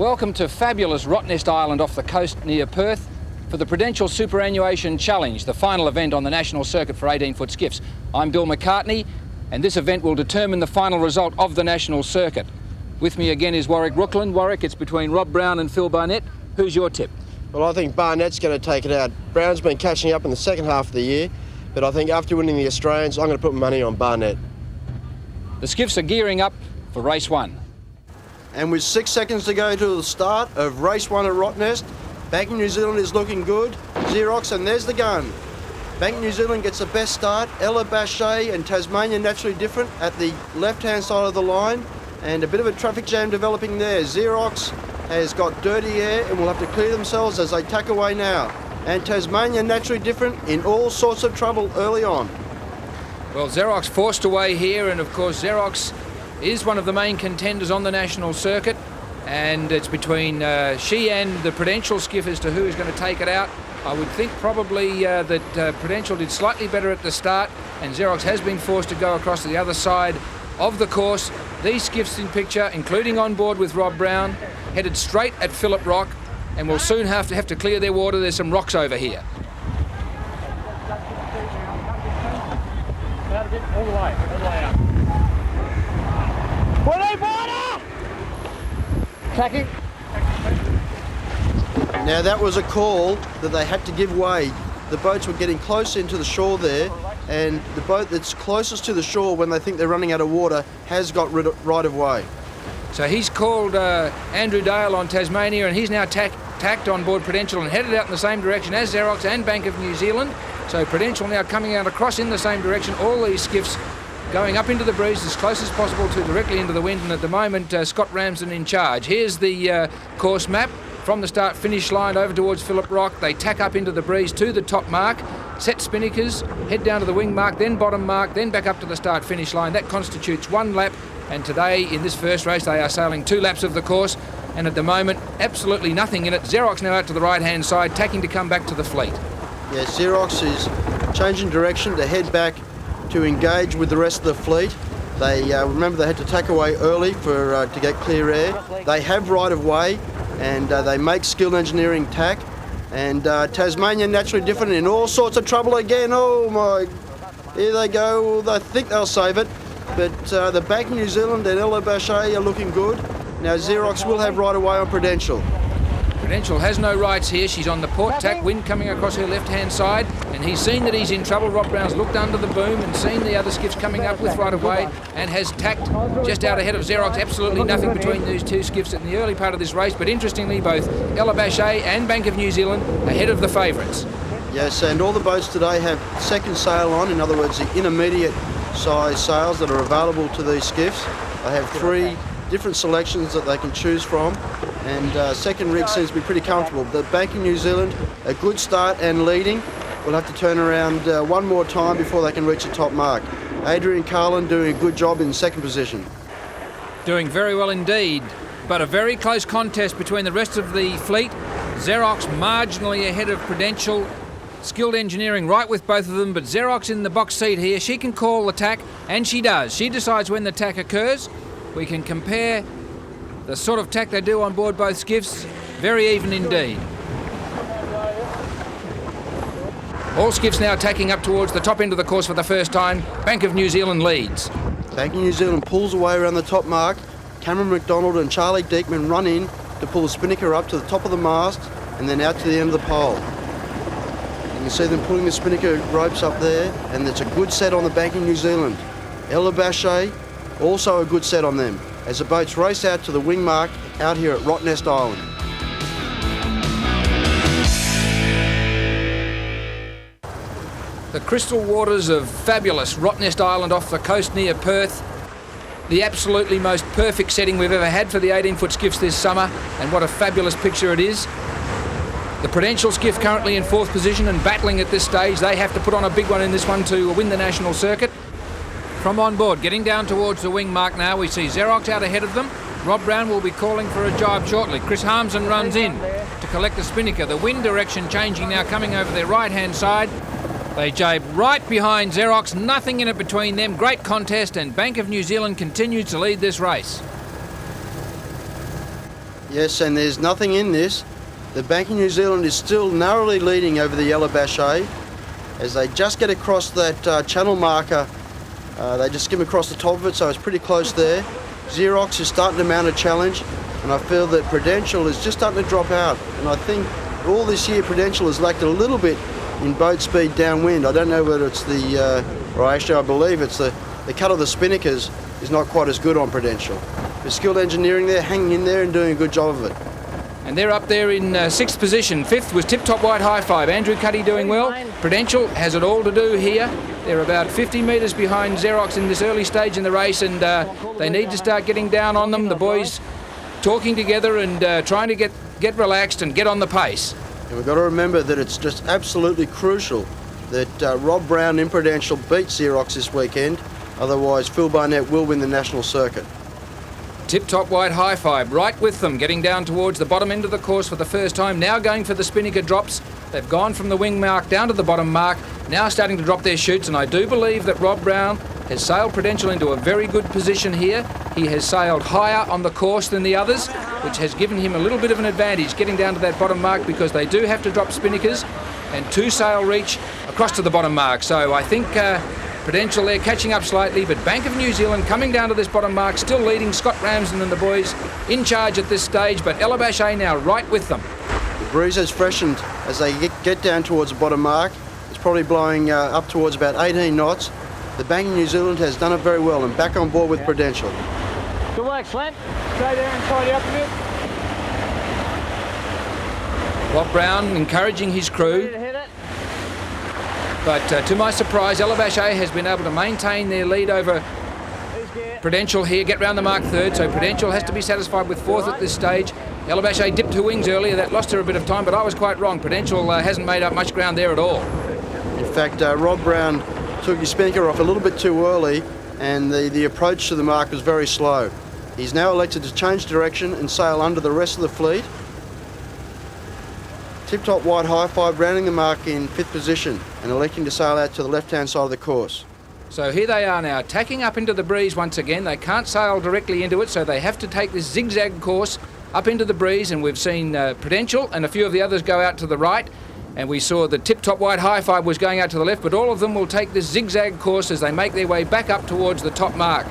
Welcome to fabulous Rottnest Island off the coast near Perth for the Prudential Superannuation Challenge, the final event on the national circuit for 18-foot skiffs. I'm Bill McCartney, and this event will determine the final result of the national circuit. With me again is Warwick Rookland. Warwick, it's between Rob Brown and Phil Barnett. Who's your tip? Well, I think Barnett's going to take it out. Brown's been catching up in the second half of the year, but I think after winning the Australians, I'm going to put money on Barnett. The skiffs are gearing up for race one. And with 6 seconds to go to the start of race one at Rottnest, Bank New Zealand is looking good. Xerox, and there's the gun. Bank New Zealand gets the best start. Ella Bachet and Tasmania Naturally Different at the left-hand side of the line, and a bit of a traffic jam developing there. Xerox has got dirty air and will have to clear themselves as they tack away now. And Tasmania Naturally Different in all sorts of trouble early on. Well, Xerox forced away here, and of course Xerox is one of the main contenders on the national circuit, and it's between she and the Prudential skiff as to who is going to take it out. I would think probably that Prudential did slightly better at the start, and Xerox has been forced to go across to the other side of the course. These skiffs in picture, including on board with Rob Brown, headed straight at Phillip Rock, and will soon have to clear their water. There's some rocks over here. All the way out. Tracking. Now that was a call that they had to give way. The boats were getting close into the shore there, and the boat that's closest to the shore when they think they're running out of water has got right of way. So he's called Andrew Dale on Tasmania, and he's now tacked on board Prudential and headed out in the same direction as Xerox and Bank of New Zealand. So Prudential now coming out across in the same direction. All these skiffs going up into the breeze as close as possible to directly into the wind, and at the moment Scott Ramsden in charge. Here's the course map from the start-finish line over towards Phillip Rock. They tack up into the breeze to the top mark, set spinnakers, head down to the wing mark, then bottom mark, then back up to the start-finish line. That constitutes one lap, and today in this first race they are sailing 2 laps of the course, and at the moment absolutely nothing in it. Xerox now out to the right-hand side, tacking to come back to the fleet. Yeah, Xerox is changing direction to head back to engage with the rest of the fleet. They remember they had to tack away early to get clear air. They have right of way, and they make skilled engineering tack. And Tasmania Naturally Different in all sorts of trouble again. Oh my, here they go. I think they'll save it. But the Bank New Zealand and Ella Bachet are looking good. Now Xerox will have right of way on Prudential. Prudential has no rights here. She's on the port tack, wind coming across her left-hand side, and he's seen that he's in trouble. Rob Brown's looked under the boom and seen the other skiffs coming up with right of way, and has tacked just out ahead of Xerox. Absolutely nothing between these two skiffs in the early part of this race, but interestingly both Ella Bachet and Bank of New Zealand ahead of the favourites. Yes, and all the boats today have second sail on, in other words the intermediate size sails that are available to these skiffs. They have 3 different selections that they can choose from, and second rig seems to be pretty comfortable. The Bank of New Zealand, a good start and leading. We'll have to turn around one more time before they can reach the top mark. Adrian Carlin doing a good job in second position. Doing very well indeed, but a very close contest between the rest of the fleet. Xerox marginally ahead of Prudential. Skilled engineering right with both of them, but Xerox in the box seat here. She can call the tack, and she does. She decides when the tack occurs. We can compare the sort of tack they do on board both skiffs. Very even indeed. All skiffs now tacking up towards the top end of the course for the first time. Bank of New Zealand leads. Bank of New Zealand pulls away around the top mark. Cameron McDonald and Charlie Diekman run in to pull the spinnaker up to the top of the mast and then out to the end of the pole. You can see them pulling the spinnaker ropes up there, and it's a good set on the Bank of New Zealand. Ella Bachet, also a good set on them, as the boats race out to the wing mark out here at Rottnest Island. The crystal waters of fabulous Rottnest Island off the coast near Perth. The absolutely most perfect setting we've ever had for the 18-foot skiffs this summer, and what a fabulous picture it is. The Prudential skiff currently in 4th position and battling at this stage. They have to put on a big one in this one to win the national circuit. From on board, getting down towards the wing mark now, we see Xerox out ahead of them. Rob Brown will be calling for a jibe shortly. Chris Harmson runs in to collect the spinnaker. The wind direction changing now, coming over their right-hand side. They jibe right behind Xerox, nothing in it between them. Great contest, and Bank of New Zealand continues to lead this race. Yes, and there's nothing in this. The Bank of New Zealand is still narrowly leading over the Yellow Bache. As they just get across that channel marker, they just skim across the top of it, so it's pretty close there. Xerox is starting to mount a challenge, and I feel that Prudential is just starting to drop out. And I think all this year Prudential has lacked a little bit in boat speed downwind. I don't know whether it's or actually I believe it's the cut of the spinnakers is not quite as good on Prudential. There's skilled engineering there, hanging in there and doing a good job of it. And they're up there in 6th position. 5th was Tip Top White High Five. Andrew Cuddy doing well. Prudential has it all to do here. They're about 50 metres behind Xerox in this early stage in the race, and they need to start getting down on them. The boys talking together and trying to get relaxed and get on the pace. And we've got to remember that it's just absolutely crucial that Rob Brown in Prudential beats Xerox this weekend. Otherwise, Phil Barnett will win the national circuit. Tip Top White High Five right with them, getting down towards the bottom end of the course for the first time, now going for the spinnaker drops. They've gone from the wing mark down to the bottom mark, now starting to drop their chutes, and I do believe that Rob Brown has sailed Prudential into a very good position here. He has sailed higher on the course than the others, which has given him a little bit of an advantage getting down to that bottom mark, because they do have to drop spinnakers and 2 sail reach across to the bottom mark. So I think Prudential there catching up slightly, but Bank of New Zealand coming down to this bottom mark, still leading. Scott Ramsden and the boys in charge at this stage, but Yellow Bache now right with them. The breeze has freshened as they get down towards the bottom mark. It's probably blowing up towards about 18 knots. The Bank of New Zealand has done it very well and back on board with Prudential. Good work, Slant. Stay there and tidy up a bit. Rob Brown encouraging his crew. Hit it. But to my surprise, Yellow Bache has been able to maintain their lead over Prudential here, get round the mark 3rd, so Prudential has to be satisfied with 4th at this stage. Yellow Bache dipped her wings earlier, that lost her a bit of time, but I was quite wrong. Prudential hasn't made up much ground there at all. In fact, Rob Brown took his spinnaker off a little bit too early, and the approach to the mark was very slow. He's now elected to change direction and sail under the rest of the fleet. Tip Top White High Five rounding the mark in 5th position and electing to sail out to the left-hand side of the course. So here they are now, tacking up into the breeze once again. They can't sail directly into it, so they have to take this zigzag course up into the breeze, and we've seen Prudential and a few of the others go out to the right, and we saw the Tip Top White High Five was going out to the left, but all of them will take this zigzag course as they make their way back up towards the top mark.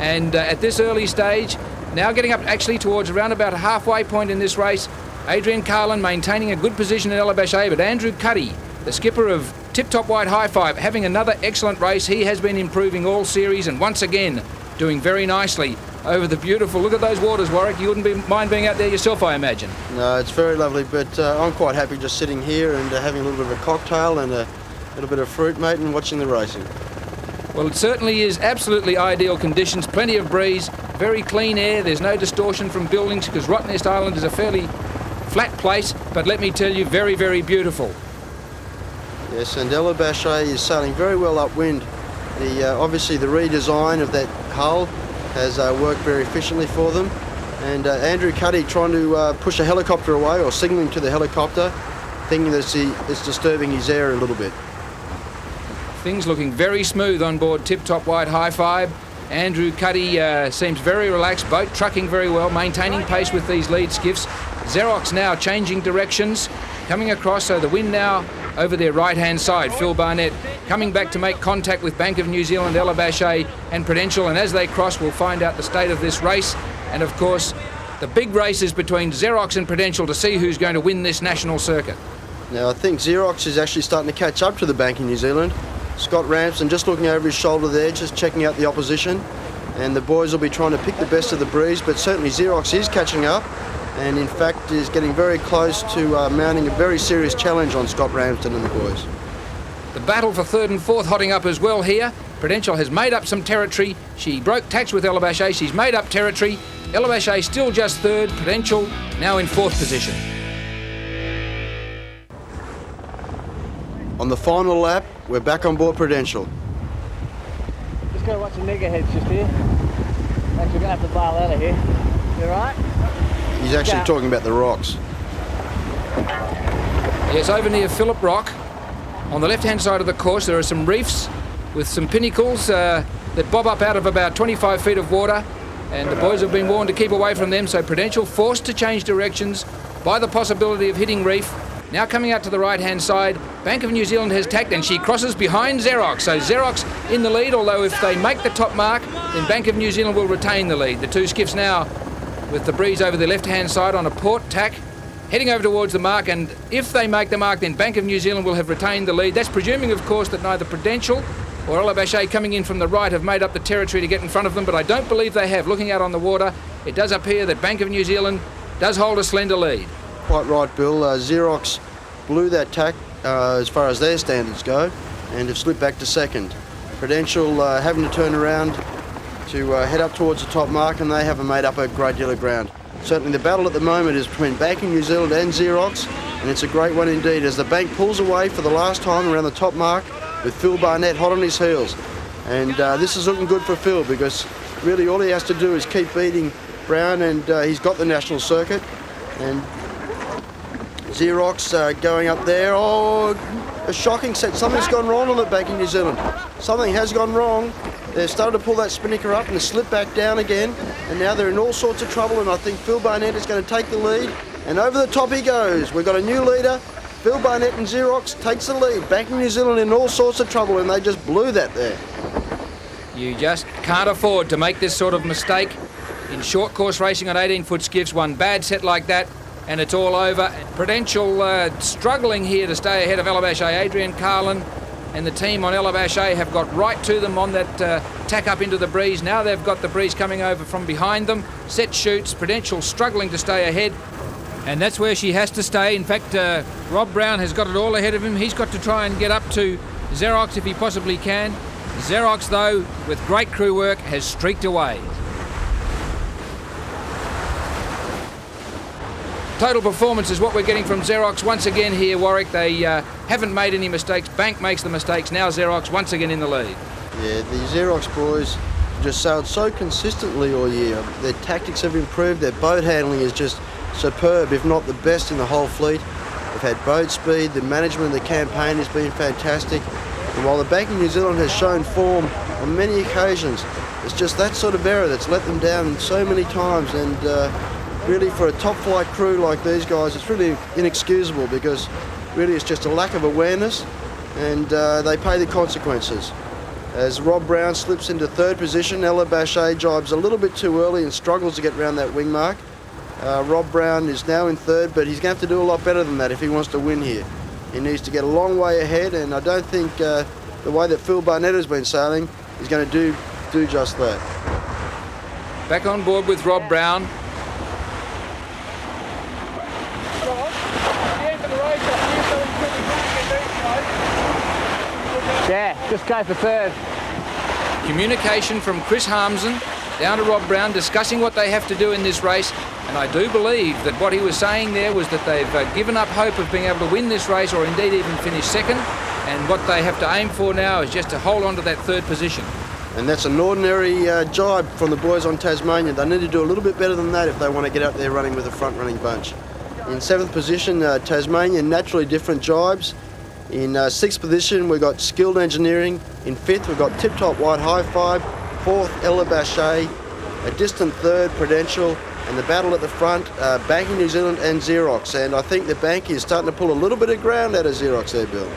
And at this early stage, now getting up actually towards around about a halfway point in this race, Adrian Carlin maintaining a good position in Yellow Bache, but Andrew Cuddy, the skipper of Tip Top White High Five, having another excellent race. He has been improving all series and once again doing very nicely over the beautiful, look at those waters, Warwick. You wouldn't mind being out there yourself, I imagine. No, it's very lovely, but I'm quite happy just sitting here and having a little bit of a cocktail and a little bit of fruit, mate, and watching the racing. Well, it certainly is absolutely ideal conditions, plenty of breeze, very clean air, there's no distortion from buildings because Rottnest Island is a fairly flat place, but let me tell you, very, very beautiful. Yes, and Yellow Bache is sailing very well upwind. Obviously the redesign of that hull has worked very efficiently for them, and Andrew Cuddy trying to push a helicopter away or signalling to the helicopter, thinking that it's disturbing his air a little bit. Things looking very smooth on board Tip Top White High Five. Andrew Cuddy seems very relaxed, boat trucking very well, maintaining pace with these lead skiffs. Xerox now changing directions, coming across, so the wind now over their right-hand side. Phil Barnett coming back to make contact with Bank of New Zealand, Yellow Bache and Prudential, and as they cross we'll find out the state of this race, and of course the big race is between Xerox and Prudential to see who's going to win this national circuit. Now I think Xerox is actually starting to catch up to the Bank of New Zealand. Scott Ramsden just looking over his shoulder there, just checking out the opposition, and the boys will be trying to pick the best of the breeze, but certainly Xerox is catching up and in fact is getting very close to mounting a very serious challenge on Scott Ramsden and the boys. The battle for 3rd and 4th hotting up as well here. Prudential has made up some territory. She broke tacks with Yellow Bache. She's made up territory. Yellow Bache still just 3rd. Prudential now in 4th position. On the final lap, we're back on board Prudential. Just go watch the niggerheads just here. Actually, we're going to have to bail out of here. You alright? He's actually talking about the rocks. Yes, over near Phillip Rock, on the left-hand side of the course, there are some reefs with some pinnacles that bob up out of about 25 feet of water. and the boys have been warned to keep away from them, so Prudential forced to change directions by the possibility of hitting reef. Now coming out to the right-hand side, Bank of New Zealand has tacked and she crosses behind Xerox. So Xerox in the lead, although if they make the top mark, then Bank of New Zealand will retain the lead. The two skiffs now with the breeze over the left-hand side on a port tack, heading over towards the mark, and if they make the mark, then Bank of New Zealand will have retained the lead. That's presuming, of course, that neither Prudential or Ella Bache coming in from the right have made up the territory to get in front of them, but I don't believe they have. Looking out on the water, it does appear that Bank of New Zealand does hold a slender lead. Quite right, Bill. Xerox blew that tack as far as their standards go and have slipped back to second. Prudential having to turn around to head up towards the top mark, and they haven't made up a great deal of ground. Certainly the battle at the moment is between Bank of New Zealand and Xerox, and it's a great one indeed as the bank pulls away for the last time around the top mark with Phil Barnett hot on his heels. And this is looking good for Phil because really all he has to do is keep beating Brown, and he's got the national circuit. And Xerox going up there. Oh, a shocking set. Something's gone wrong on the Bank of New Zealand. Something has gone wrong. They've started to pull that spinnaker up and slip back down again. And now they're in all sorts of trouble, and I think Phil Barnett is going to take the lead. And over the top he goes. We've got a new leader. Phil Barnett and Xerox takes the lead. Bank of New Zealand in all sorts of trouble, and they just blew that there. You just can't afford to make this sort of mistake in short course racing on 18-foot skiffs. One bad set like that and it's all over. Prudential struggling here to stay ahead of Ella Bache. Adrian Carlin and the team on Ella Bache have got right to them on that tack up into the breeze. Now they've got the breeze coming over from behind them. Set shoots. Prudential struggling to stay ahead, and that's where she has to stay. In fact, Rob Brown has got it all ahead of him. He's got to try and get up to Xerox if he possibly can. Xerox, though, with great crew work, has streaked away. Total performance is what we're getting from Xerox once again here, Warwick. They haven't made any mistakes. Bank makes the mistakes. Now Xerox once again in the lead. Yeah, the Xerox boys just sailed so consistently all year. Their tactics have improved. Their boat handling is just superb, if not the best in the whole fleet. They've had boat speed. The management of the campaign has been fantastic. And while the Bank of New Zealand has shown form on many occasions, it's just that sort of error that's let them down so many times. And really, for a top flight crew like these guys, it's really inexcusable because really it's just a lack of awareness, and they pay the consequences. As Rob Brown slips into third position, Ella Bache jibes a little bit too early and struggles to get around that wing mark. Rob Brown is now in third, but he's going to have to do a lot better than that if he wants to win here. He needs to get a long way ahead, and I don't think the way that Phil Barnett has been sailing is going to do just that. Back on board with Rob Brown. Yeah, just go for third. Communication from Chris Harmson down to Rob Brown discussing what they have to do in this race, and I do believe that what he was saying there was that they've given up hope of being able to win this race or indeed even finish second, and what they have to aim for now is just to hold on to that third position. And that's an ordinary jibe from the boys on Tasmania. They need to do a little bit better than that if they want to get out there running with a front running bunch. In seventh position, Tasmania, naturally different jibes. In sixth position, we've got Skilled Engineering. In fifth, we've got Tip Top White High Five. Fourth, Ella Bache. A distant third, Prudential. And the battle at the front, Bank of New Zealand and Xerox. And I think the Bank is starting to pull a little bit of ground out of Xerox there, Bill.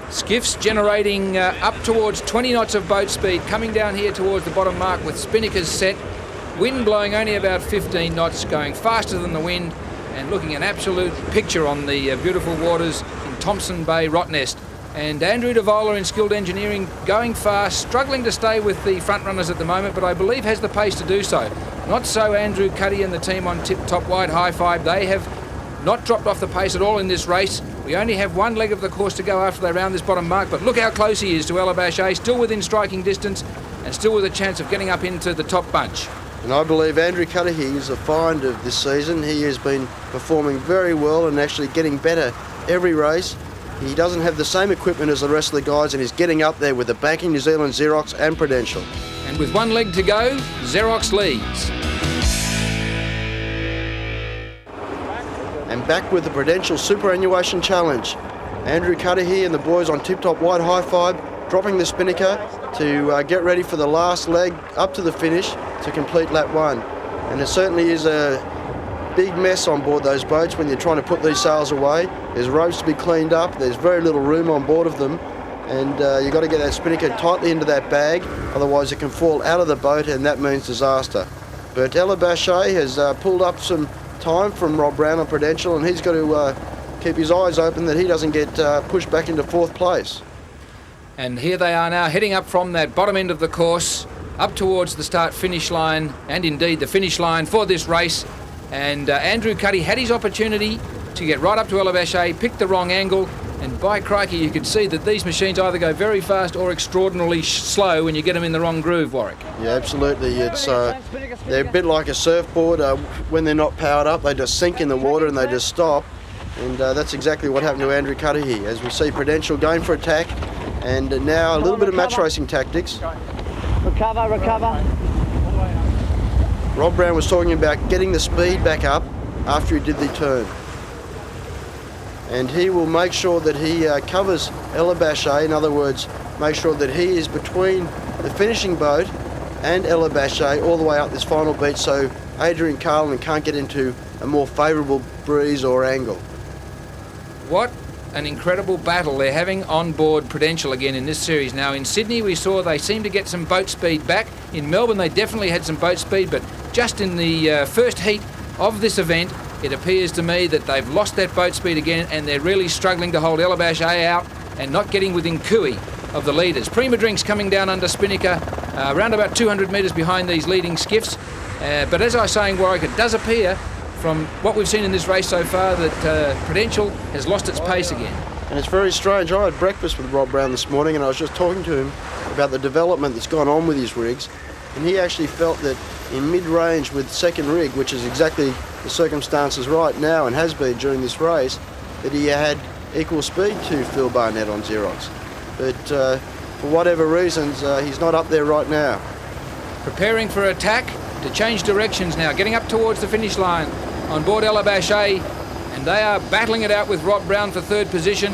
Skiffs generating up towards 20 knots of boat speed, coming down here towards the bottom mark with spinnakers set. Wind blowing only about 15 knots, going faster than the wind, and looking an absolute picture on the beautiful waters in Thompson Bay, Rottnest. And Andrew DeVola in Skilled Engineering going fast, struggling to stay with the front runners at the moment, but I believe has the pace to do so. Not so Andrew Cuddy and the team on Tip Top White High Five. They have not dropped off the pace at all in this race. We only have one leg of the course to go after they round this bottom mark, but look how close he is to Ella Bache, still within striking distance and still with a chance of getting up into the top bunch. And I believe Andrew Cudahy is a find of this season. He has been performing very well and actually getting better every race. He doesn't have the same equipment as the rest of the guys, and he's getting up there with the Bank of New Zealand, Xerox and Prudential. And with one leg to go, Xerox leads. And back with the Prudential Superannuation Challenge. Andrew Cudahy and the boys on Tip Top White High Five dropping the spinnaker to get ready for the last leg up to the finish to complete lap 1. And it certainly is a big mess on board those boats when you're trying to put these sails away. There's ropes to be cleaned up, there's very little room on board of them, and you've got to get that spinnaker tightly into that bag, otherwise it can fall out of the boat and that means disaster. But Ella Bachet has pulled up some time from Rob Brown on Prudential, and he's got to keep his eyes open that he doesn't get pushed back into 4th place. And here they are now heading up from that bottom end of the course up towards the start-finish line, and indeed the finish line for this race. And Andrew Cuddy had his opportunity to get right up to Ella Bachet, picked the wrong angle, and by crikey you could see that these machines either go very fast or extraordinarily slow when you get them in the wrong groove, Warwick. Yeah, absolutely. It's they're a bit like a surfboard. When they're not powered up, they just sink in the water and they just stop. And that's exactly what happened to Andrew Cuddy here. As we see Prudential going for attack, and now a little bit of match racing tactics. Recover. Rob Brown was talking about getting the speed back up after he did the turn. And he will make sure that he covers Ella Bachet, in other words, make sure that he is between the finishing boat and Ella Bachet all the way up this final beat, so Adrian Carlin can't get into a more favourable breeze or angle. What an incredible battle they're having on board Prudential again in this series. Now in Sydney we saw they seemed to get some boat speed back. In Melbourne they definitely had some boat speed, but just in the first heat of this event it appears to me that they've lost that boat speed again, and they're really struggling to hold Ella Bachet out and not getting within cooey of the leaders. Prima Drink's coming down under spinnaker, around about 200 metres behind these leading skiffs. But as I was saying, Warwick, it does appear from what we've seen in this race so far that Prudential has lost its pace again. And it's very strange. I had breakfast with Rob Brown this morning and I was just talking to him about the development that's gone on with his rigs, and he actually felt that in mid-range with second rig, which is exactly the circumstances right now and has been during this race, that he had equal speed to Phil Barnett on Xerox. But for whatever reasons, he's not up there right now. Preparing for attack to change directions now, getting up towards the finish line on board Ella Bachet, and they are battling it out with Rob Brown for 3rd position.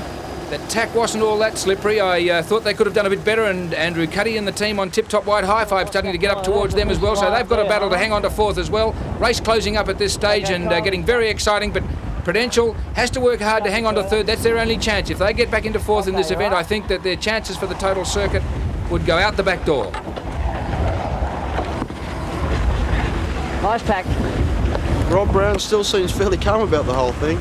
That tack wasn't all that slippery. I thought they could have done a bit better, and Andrew Cuddy and the team on Tip Top White High Five starting to get up towards them as well, so they've got a battle to hang on to 4th as well. Race closing up at this stage and getting very exciting, but Prudential has to work hard to hang on to 3rd. That's their only chance. If they get back into 4th in this event, I think that their chances for the total circuit would go out the back door. Nice pack. Rob Brown still seems fairly calm about the whole thing.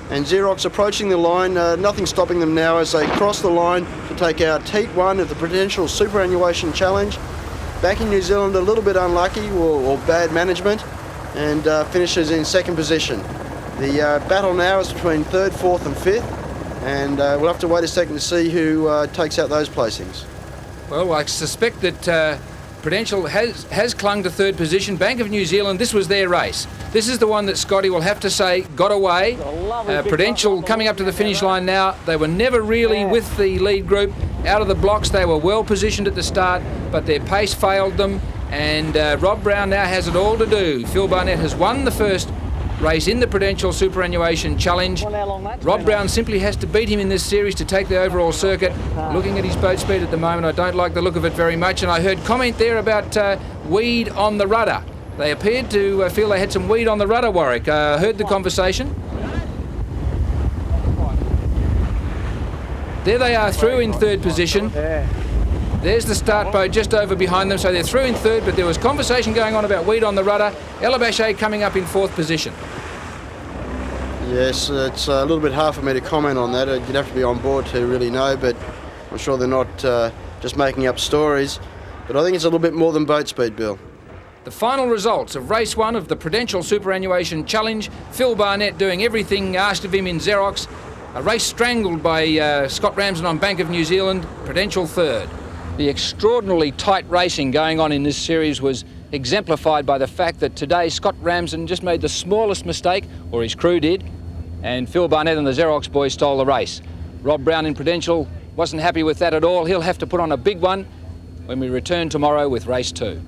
And Xerox approaching the line, nothing stopping them now as they cross the line to take out Heat 1 of the Prudential Superannuation Challenge. Back in New Zealand, a little bit unlucky or bad management, and finishes in 2nd position. The battle now is between 3rd, 4th and 5th, and we'll have to wait a second to see who takes out those placings. Well, I suspect that Prudential has clung to 3rd position. Bank of New Zealand, this was their race. This is the one that Scotty will have to say got away. Prudential coming up to the finish line now. They were never really with the lead group. Out of the blocks, they were well positioned at the start, but their pace failed them, and Rob Brown now has it all to do. Phil Barnett has won the first race in the Prudential Superannuation Challenge. Rob Brown simply has to beat him in this series to take the overall circuit. Looking at his boat speed at the moment, I don't like the look of it very much, and I heard comment there about weed on the rudder. They appeared to feel they had some weed on the rudder, Warwick. Heard the conversation. There they are through in 3rd position. There's the start boat just over behind them, so they're through in 3rd, but there was conversation going on about weed on the rudder. Ella Bachet coming up in 4th position. Yes, it's a little bit hard for me to comment on that. You'd have to be on board to really know, but I'm sure they're not just making up stories. But I think it's a little bit more than boat speed, Bill. The final results of race 1 of the Prudential Superannuation Challenge. Phil Barnett doing everything asked of him in Xerox. A race strangled by Scott Ramsden on Bank of New Zealand. Prudential 3rd. The extraordinarily tight racing going on in this series was exemplified by the fact that today Scott Ramsden just made the smallest mistake, or his crew did, and Phil Barnett and the Xerox boys stole the race. Rob Brown in Prudential wasn't happy with that at all. He'll have to put on a big one when we return tomorrow with race 2.